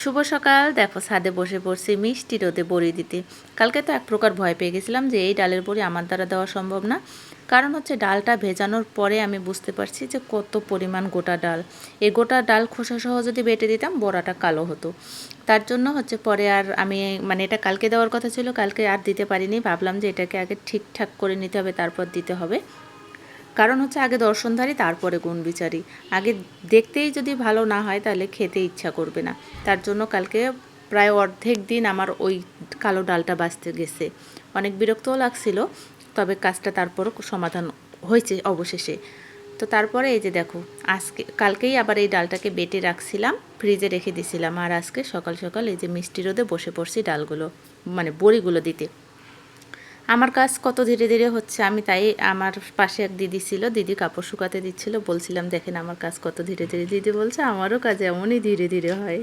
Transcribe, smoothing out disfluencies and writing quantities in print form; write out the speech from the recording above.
শুভ সকাল। দেখো ছাদে বসে পড়ছি মিষ্টি রোদে বড়ি দিতে। কালকে তো এক প্রকার ভয় পেয়ে গেছিলাম যে এই ডালের বড়ি আমার দ্বারা দেওয়া সম্ভব না। কারণ হচ্ছে ডালটা ভেজানোর পরে আমি বুঝতে পারছি যে কত পরিমাণ গোটা ডাল। এই গোটা ডাল খোসা সহ যদি বেটে দিতাম বড়াটা কালো হতো। তার জন্য হচ্ছে পরে আর আমি এটা কালকে দেওয়ার কথা ছিল, কালকে আর দিতে পারিনি। ভাবলাম যে এটাকে আগে ঠিকঠাক করে নিতে হবে, তারপর দিতে হবে। কারণ হচ্ছে আগে দর্শনধারী তারপরে গুণবিচারী। আগে দেখতেই যদি ভালো না হয় তাহলে খেতে ইচ্ছা করবে না। তার জন্য কালকে প্রায় অর্ধেক দিন আমার ওই কালো ডালটা বাছতে গেছে। অনেক বিরক্তও লাগছিল, তবে কাজটা তারপরও সমাধান হয়েছে অবশেষে। তো তারপরে এই যে দেখো, কালকেই আবার এই ডালটাকে বেটে রাখছিলাম, ফ্রিজে রেখে দিছিলাম। আর আজকে সকাল সকাল এই যে মিষ্টি রোদে বসে পড়ছি ডালগুলো বড়িগুলো দিতে। আমার কাজ কত ধীরে ধীরে হচ্ছে, আমি তাই আমার পাশে এক দিদি ছিল, দিদি কাপড় শুকাতে দিচ্ছিল, বলছিলাম দেখেন আমার কাজ কত ধীরে ধীরে। দিদি বলছে আমারও কাজ এমনই ধীরে ধীরে হয়।